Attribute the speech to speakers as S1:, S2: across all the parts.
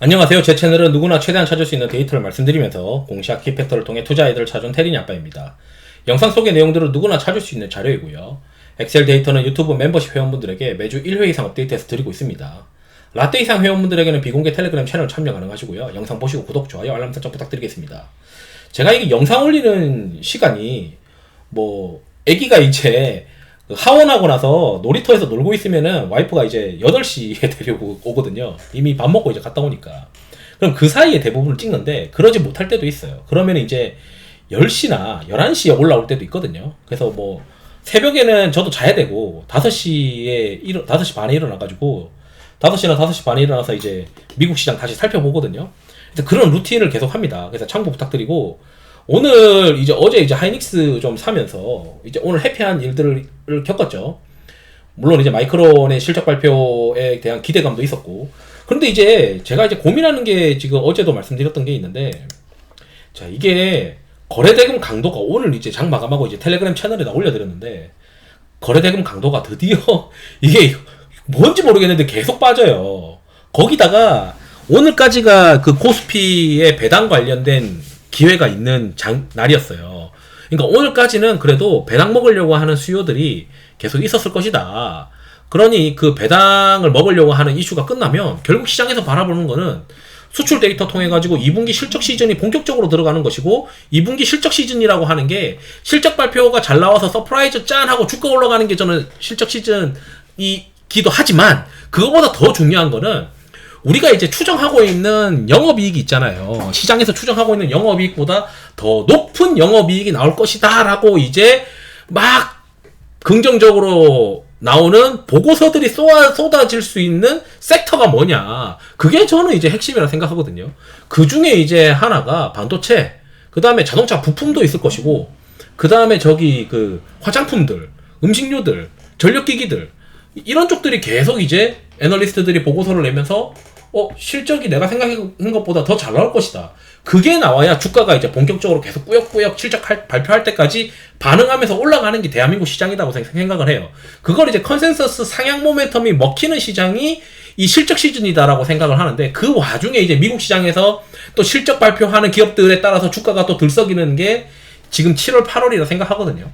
S1: 안녕하세요. 제 채널은 누구나 최대한 찾을 수 있는 데이터를 말씀드리면서 공시학 키팩터를 통해 투자 아이디어를 찾아온 테린이 아빠입니다. 영상 속의 내용들은 누구나 찾을 수 있는 자료이고요. 엑셀 데이터는 유튜브 멤버십 회원분들에게 매주 1회 이상 업데이트해서 드리고 있습니다. 라떼 이상 회원분들에게는 비공개 텔레그램 채널 참여 가능하시고요. 영상 보시고 구독, 좋아요, 알람 설정 부탁드리겠습니다. 제가 이게 영상 올리는 시간이 애기가 이제 하원하고 나서 놀이터에서 놀고 있으면은 와이프가 이제 8시에 데리고 오거든요. 이미 밥 먹고 이제 갔다 오니까. 그럼 그 사이에 대부분을 찍는데 그러지 못할 때도 있어요. 그러면 이제 10시나 11시에 올라올 때도 있거든요. 그래서 새벽에는 저도 자야 되고 5시 반에 일어나가지고 5시나 5시 반에 일어나서 이제 미국 시장 다시 살펴보거든요. 그래서 그런 루틴을 계속 합니다. 그래서 참고 부탁드리고, 오늘 어제 하이닉스 좀 사면서 이제 오늘 해피한 일들을 겪었죠. 물론 이제 마이크론의 실적 발표에 대한 기대감도 있었고, 그런데 이제 제가 고민하는 게 지금 어제도 말씀드렸던 게 있는데, 자, 이게 거래대금 강도가 오늘 이제 장 마감하고 이제 텔레그램 채널에다 올려드렸는데, 거래대금 강도가 드디어 이게 뭔지 모르겠는데 계속 빠져요. 거기다가 오늘까지가 그 코스피의 배당 관련된 기회가 있는 날이었어요. 그러니까 오늘까지는 그래도 배당 먹으려고 하는 수요들이 계속 있었을 것이다. 그러니 그 배당을 먹으려고 하는 이슈가 끝나면 결국 시장에서 바라보는 거는 수출 데이터 통해 가지고 2분기 실적 시즌이 본격적으로 들어가는 것이고, 2분기 실적 시즌이라고 하는 게 실적 발표가 잘 나와서 서프라이즈 짠 하고 주가 올라가는 게 저는 실적 시즌이기도 하지만, 그거보다 더 중요한 거는 우리가 이제 추정하고 있는 영업이익이 있잖아요. 시장에서 추정하고 있는 영업이익보다 더 높은 영업이익이 나올 것이다 라고 이제 막 긍정적으로 나오는 보고서들이 쏟아질 수 있는 섹터가 뭐냐. 그게 저는 이제 핵심이라 생각하거든요. 그 중에 이제 하나가 반도체, 그 다음에 자동차 부품도 있을 것이고, 그 다음에 화장품들, 음식료들, 전력기기들, 이런 쪽들이 계속 이제 애널리스트들이 보고서를 내면서 실적이 내가 생각한 것보다 더 잘 나올 것이다. 그게 나와야 주가가 이제 본격적으로 계속 꾸역꾸역 실적 발표할 때까지 반응하면서 올라가는 게 대한민국 시장이라고 생각을 해요. 그걸 이제 컨센서스 상향 모멘텀이 먹히는 시장이 이 실적 시즌이다라고 생각을 하는데, 그 와중에 이제 미국 시장에서 또 실적 발표하는 기업들에 따라서 주가가 또 들썩이는 게 지금 7월, 8월이라 생각하거든요.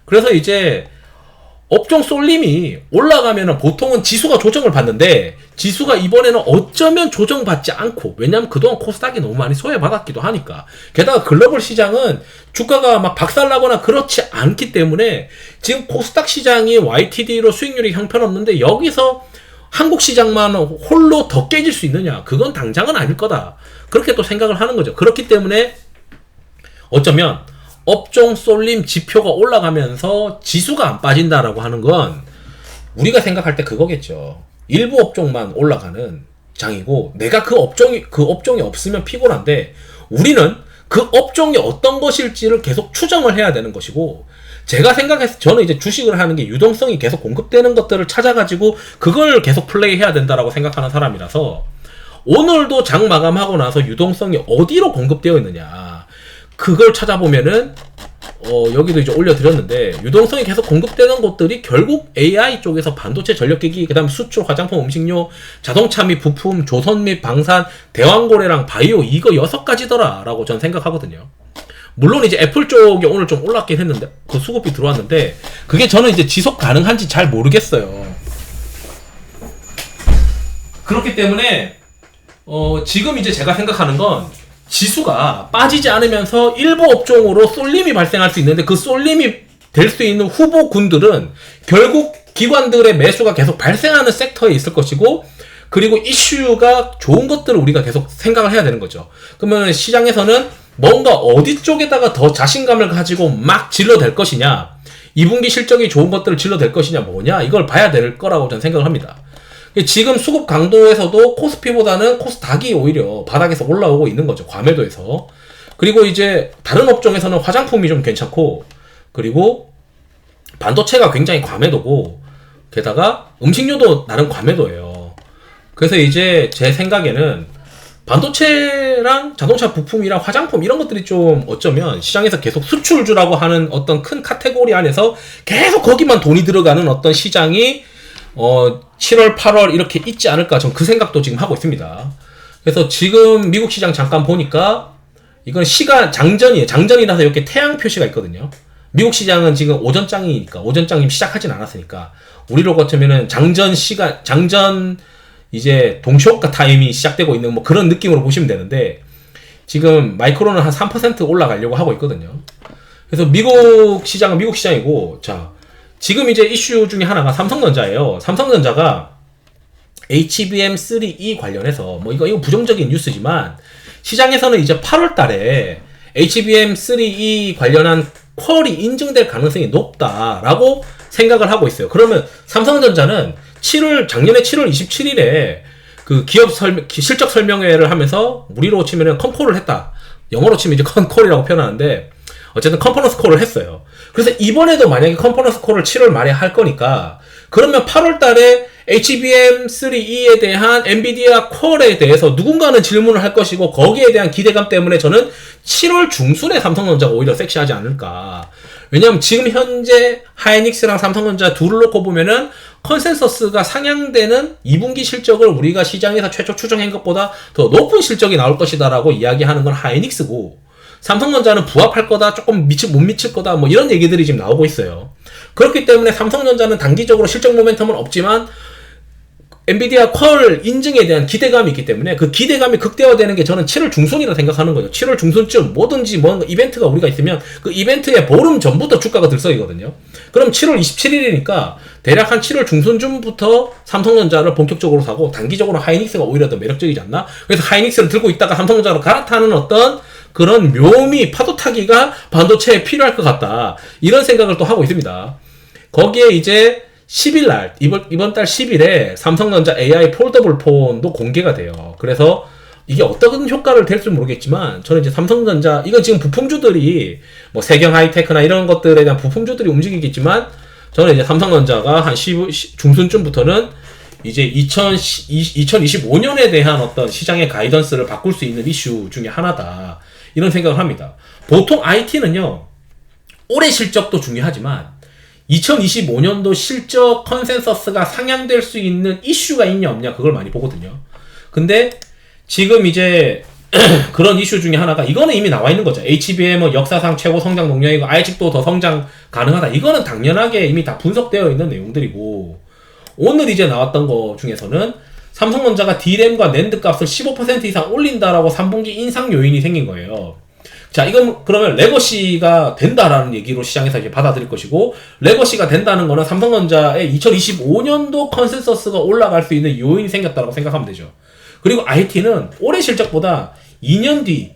S1: 그래서 이제 업종 쏠림이 올라가면은 보통은 지수가 조정을 받는데, 지수가 이번에는 어쩌면 조정받지 않고, 왜냐면 그동안 코스닥이 너무 많이 소외받았기도 하니까, 게다가 글로벌 시장은 주가가 막 박살나거나 그렇지 않기 때문에 지금 코스닥 시장이 YTD로 수익률이 형편없는데 여기서 한국 시장만 홀로 더 깨질 수 있느냐, 그건 당장은 아닐 거다, 그렇게 또 생각을 하는 거죠. 그렇기 때문에 어쩌면 업종 쏠림 지표가 올라가면서 지수가 안 빠진다라고 하는 건 우리가 생각할 때 그거겠죠. 일부 업종만 올라가는 장이고, 내가 그 업종이 없으면 피곤한데, 우리는 그 업종이 어떤 것일지를 계속 추정을 해야 되는 것이고, 저는 이제 주식을 하는 게 유동성이 계속 공급되는 것들을 찾아가지고 그걸 계속 플레이해야 된다라고 생각하는 사람이라서, 오늘도 장 마감하고 나서 유동성이 어디로 공급되어 있느냐, 그걸 찾아보면은 여기도 이제 올려드렸는데, 유동성이 계속 공급되는 곳들이 결국 AI 쪽에서 반도체, 전력기기, 그 다음에 수출, 화장품, 음식료, 자동차 및 부품, 조선 및 방산, 대왕고래랑 바이오, 이거 6가지더라 라고 전 생각하거든요. 물론 이제 애플 쪽이 오늘 좀 올랐긴 했는데, 그 수급이 들어왔는데, 그게 저는 이제 지속 가능한지 잘 모르겠어요. 그렇기 때문에 지금 이제 제가 생각하는 건, 지수가 빠지지 않으면서 일부 업종으로 쏠림이 발생할 수 있는데, 그 쏠림이 될 수 있는 후보군들은 결국 기관들의 매수가 계속 발생하는 섹터에 있을 것이고, 그리고 이슈가 좋은 것들을 우리가 계속 생각을 해야 되는 거죠. 그러면 시장에서는 뭔가 어디 쪽에다가 더 자신감을 가지고 막 질러댈 것이냐, 2분기 실적이 좋은 것들을 질러댈 것이냐, 뭐냐, 이걸 봐야 될 거라고 저는 생각을 합니다. 지금 수급 강도에서도 코스피보다는 코스닥이 오히려 바닥에서 올라오고 있는 거죠. 과매도에서. 그리고 이제 다른 업종에서는 화장품이 좀 괜찮고, 그리고 반도체가 굉장히 과매도고, 게다가 음식료도 나름 과매도예요. 그래서 이제 제 생각에는 반도체랑 자동차 부품이랑 화장품 이런 것들이 좀 어쩌면 시장에서 계속 수출주라고 하는 어떤 큰 카테고리 안에서 계속 거기만 돈이 들어가는 어떤 시장이 7월, 8월 이렇게 있지 않을까, 전 그 생각도 지금 하고 있습니다. 그래서 지금 미국 시장 잠깐 보니까 이건 시간 장전이에요. 장전이라서 이렇게 태양 표시가 있거든요. 미국 시장은 지금 오전장이니까 오전장이 시작하진 않았으니까 우리로 같으면은 장전 이제 동시효과 타임이 시작되고 있는 뭐 그런 느낌으로 보시면 되는데 지금 마이크론은 한 3% 올라가려고 하고 있거든요. 그래서 미국 시장은 미국 시장이고 자 지금 이제 이슈 중에 하나가 삼성전자예요. 삼성전자가 HBM3E 관련해서 뭐 이거 부정적인 뉴스지만 시장에서는 이제 8월 달에 HBM3E 관련한 퀄이 인증될 가능성이 높다라고 생각을 하고 있어요. 그러면 삼성전자는 작년에 7월 27일에 그 기업 실적 설명회를 하면서 우리로 치면은 컨콜을 했다. 영어로 치면 이제 컨콜이라고 표현하는데 어쨌든 컨퍼런스 콜을 했어요. 그래서 이번에도 만약에 컨퍼런스 콜을 7월 말에 할 거니까 그러면 8월 달에 HBM3E에 대한 엔비디아 콜에 대해서 누군가는 질문을 할 것이고 거기에 대한 기대감 때문에 저는 7월 중순에 삼성전자가 오히려 섹시하지 않을까. 왜냐면 지금 현재 하이닉스랑 삼성전자 둘을 놓고 보면은 컨센서스가 상향되는 2분기 실적을 우리가 시장에서 최초 추정한 것보다 더 높은 실적이 나올 것이다 라고 이야기하는 건 하이닉스고 삼성전자는 부합할 거다, 조금 못 미칠 거다, 뭐 이런 얘기들이 지금 나오고 있어요. 그렇기 때문에 삼성전자는 단기적으로 실적 모멘텀은 없지만 엔비디아 퀄 인증에 대한 기대감이 있기 때문에 그 기대감이 극대화되는 게 저는 7월 중순이라 생각하는 거죠. 7월 중순쯤 뭐든지 뭔가 이벤트가 우리가 있으면 그 이벤트의 보름 전부터 주가가 들썩이거든요. 그럼 7월 27일이니까 대략 한 7월 중순쯤부터 삼성전자를 본격적으로 사고 단기적으로 하이닉스가 오히려 더 매력적이지 않나? 그래서 하이닉스를 들고 있다가 삼성전자로 갈아타는 어떤 그런 묘미 파도 타기가 반도체에 필요할 것 같다. 이런 생각을 또 하고 있습니다. 거기에 이제 10일날, 이번 달 10일에 삼성전자 AI 폴더블 폰도 공개가 돼요. 그래서 이게 어떤 효과를 댈지 모르겠지만, 저는 이제 삼성전자, 이건 지금 부품주들이, 뭐 세경 하이테크나 이런 것들에 대한 부품주들이 움직이겠지만, 저는 이제 삼성전자가 한 중순쯤부터는 이제 2025년에 대한 어떤 시장의 가이던스를 바꿀 수 있는 이슈 중에 하나다. 이런 생각을 합니다. 보통 IT는요, 올해 실적도 중요하지만, 2025년도 실적 컨센서스가 상향될 수 있는 이슈가 있냐 없냐 그걸 많이 보거든요. 근데 지금 이제 그런 이슈 중에 하나가 이거는 이미 나와 있는 거죠. HBM은 역사상 최고 성장 동력이고 아직도 더 성장 가능하다. 이거는 당연하게 이미 다 분석되어 있는 내용들이고 오늘 이제 나왔던 거 중에서는 삼성전자가 D램과 낸드 값을 15% 이상 올린다라고 3분기 인상 요인이 생긴 거예요. 자, 이건 그러면 레거시가 된다라는 얘기로 시장에서 이제 받아들일 것이고, 레거시가 된다는 거는 삼성전자의 2025년도 컨센서스가 올라갈 수 있는 요인이 생겼다고 생각하면 되죠. 그리고 IT는 올해 실적보다 2년 뒤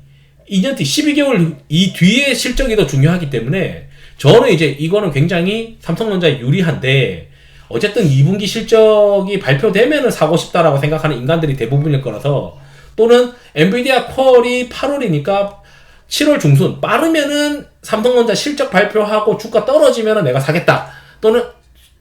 S1: 12개월 이 뒤의 실적이 더 중요하기 때문에 저는 이제 이거는 굉장히 삼성전자에 유리한데, 어쨌든 2분기 실적이 발표되면은 사고 싶다라고 생각하는 인간들이 대부분일 거라서, 또는 엔비디아 퀄이 8월이니까 7월 중순 빠르면은 삼성전자 실적 발표하고 주가 떨어지면은 내가 사겠다, 또는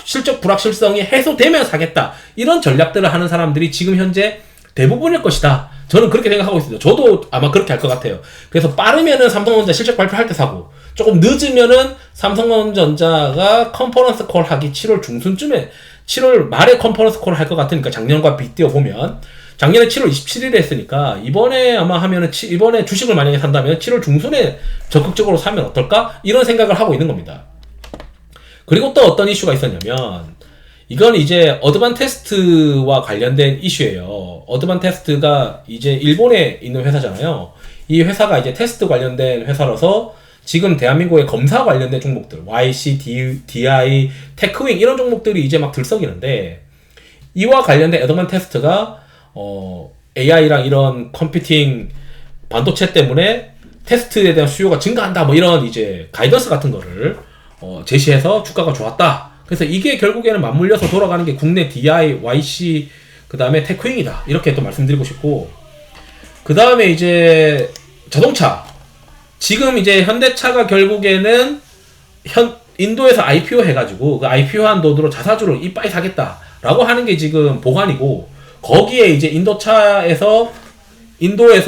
S1: 실적 불확실성이 해소되면 사겠다, 이런 전략들을 하는 사람들이 지금 현재 대부분일 것이다. 저는 그렇게 생각하고 있습니다. 저도 아마 그렇게 할 것 같아요. 그래서 빠르면은 삼성전자 실적 발표할 때 사고, 조금 늦으면은 삼성전자가 컨퍼런스 콜 하기 7월 중순쯤에 7월 말에 컨퍼런스 콜을 할 것 같으니까 작년과 빗대어 보면 작년에 7월 27일에 했으니까 이번에 아마 하면은 이번에 주식을 만약에 산다면 7월 중순에 적극적으로 사면 어떨까? 이런 생각을 하고 있는 겁니다. 그리고 또 어떤 이슈가 있었냐면, 이건 이제 어드반테스트와 관련된 이슈예요. 어드반테스트가 이제 일본에 있는 회사잖아요. 이 회사가 이제 테스트 관련된 회사라서 지금 대한민국의 검사 관련된 종목들, YC, DI, 테크윙 이런 종목들이 이제 막 들썩이는데, 이와 관련된 어드반테스트가 AI랑 이런 컴퓨팅 반도체 때문에 테스트에 대한 수요가 증가한다, 뭐 이런 이제 가이던스 같은 거를 제시해서 주가가 좋았다. 그래서 이게 결국에는 맞물려서 돌아가는 게 국내 DI, YC, 그 다음에 테크윙이다. 이렇게 또 말씀드리고 싶고, 그 다음에 이제 자동차. 지금 이제 현대차가 결국에는 인도에서 IPO 해가지고 그 IPO한 돈으로 자사주를 이빠이 사겠다라고 하는 게 지금 보관이고, 거기에 이제 인도에서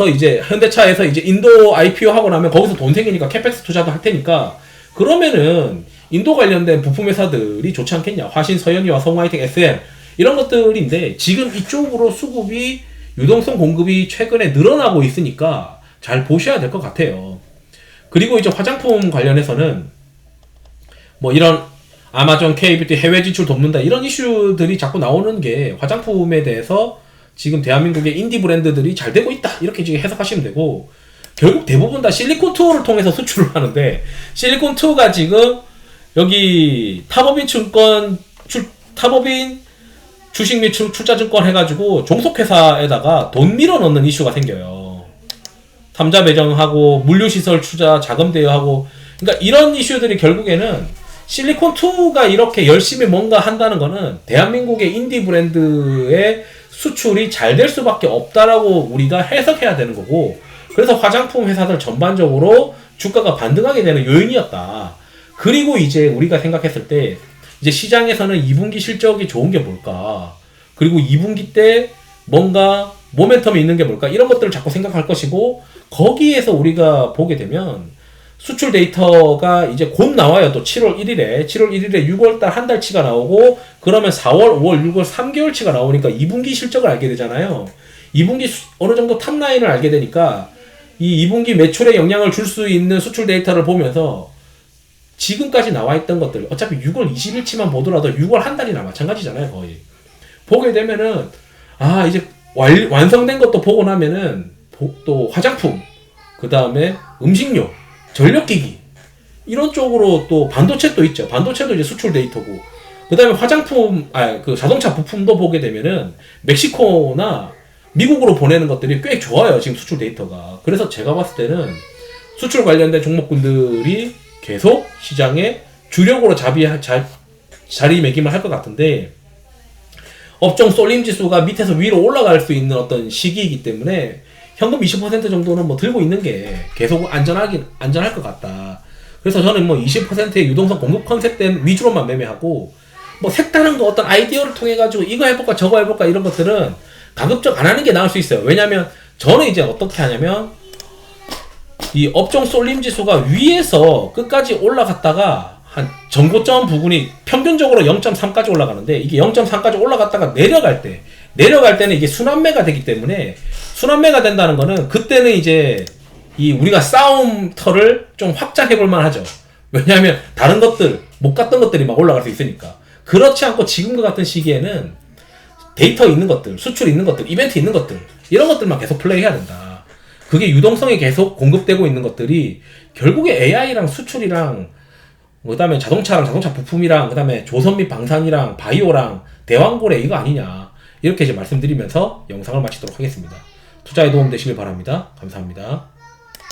S1: 이제 현대차에서 이제 인도 IPO 하고 나면 거기서 돈 생기니까 캐펙스 투자도 할 테니까, 그러면은 인도 관련된 부품 회사들이 좋지 않겠냐. 화신, 서현이와 성화이텍, SM 이런 것들인데 지금 이쪽으로 수급이 유동성 공급이 최근에 늘어나고 있으니까 잘 보셔야 될 것 같아요. 그리고 이제 화장품 관련해서는 뭐 이런 아마존 K뷰티 해외 진출 돕는다 이런 이슈들이 자꾸 나오는 게 화장품에 대해서 지금 대한민국의 인디 브랜드들이 잘 되고 있다 이렇게 지금 해석하시면 되고, 결국 대부분 다 실리콘2를 통해서 수출을 하는데, 실리콘2가 지금 여기 탑업인 주식 및 출자증권 해가지고 종속회사에다가 돈 밀어 넣는 이슈가 생겨요. 삼자 배정하고 물류시설 투자 자금 대여하고, 그러니까 이런 이슈들이 결국에는 실리콘2가 이렇게 열심히 뭔가 한다는 거는 대한민국의 인디 브랜드의 수출이 잘 될 수밖에 없다라고 우리가 해석해야 되는 거고, 그래서 화장품 회사들 전반적으로 주가가 반등하게 되는 요인이었다. 그리고 이제 우리가 생각했을 때 이제 시장에서는 2분기 실적이 좋은 게 뭘까? 그리고 2분기 때 뭔가 모멘텀이 있는 게 뭘까? 이런 것들을 자꾸 생각할 것이고, 거기에서 우리가 보게 되면 수출 데이터가 이제 곧 나와요. 또 7월 1일에 6월달 한 달치가 나오고, 그러면 4월, 5월, 6월 3개월치가 나오니까 2분기 실적을 알게 되잖아요. 2분기 어느 정도 탑라인을 알게 되니까 이 2분기 매출에 영향을 줄 수 있는 수출 데이터를 보면서 지금까지 나와 있던 것들, 어차피 6월 20일치만 보더라도 6월 한 달이나 마찬가지잖아요, 거의. 보게 되면은, 아, 이제 완성된 것도 보고 나면은, 또 화장품, 그 다음에 음식료, 전력기기, 이런 쪽으로 또 반도체도 있죠. 반도체도 이제 수출 데이터고, 그 다음에 그 자동차 부품도 보게 되면은, 멕시코나 미국으로 보내는 것들이 꽤 좋아요, 지금 수출 데이터가. 그래서 제가 봤을 때는 수출 관련된 종목군들이 계속 시장에 주력으로 자리매김을 할 것 같은데, 업종 쏠림 지수가 밑에서 위로 올라갈 수 있는 어떤 시기이기 때문에 현금 20% 정도는 뭐 들고 있는 게 계속 안전할 것 같다. 그래서 저는 뭐 20%의 유동성 공급 컨셉된 위주로만 매매하고, 뭐 색다른 거 어떤 아이디어를 통해 가지고 이거 해볼까 저거 해볼까 이런 것들은 가급적 안 하는 게 나을 수 있어요. 왜냐면 저는 이제 어떻게 하냐면, 이 업종 쏠림 지수가 위에서 끝까지 올라갔다가 한 전고점 부분이 평균적으로 0.3까지 올라가는데, 이게 0.3까지 올라갔다가 내려갈 때는 이게 순환매가 되기 때문에, 순환매가 된다는 거는 그때는 이제 이 우리가 싸움터를 좀 확장해 볼 만하죠. 왜냐하면 다른 것들 못 갔던 것들이 막 올라갈 수 있으니까. 그렇지 않고 지금과 같은 시기에는 데이터 있는 것들, 수출 있는 것들, 이벤트 있는 것들, 이런 것들만 계속 플레이해야 된다. 그게 유동성이 계속 공급되고 있는 것들이 결국에 AI랑 수출이랑, 그 다음에 자동차랑 자동차 부품이랑, 그 다음에 조선 및 방산이랑 바이오랑 대왕고래 이거 아니냐, 이렇게 이제 말씀드리면서 영상을 마치도록 하겠습니다. 투자에 도움 되시길 바랍니다. 감사합니다.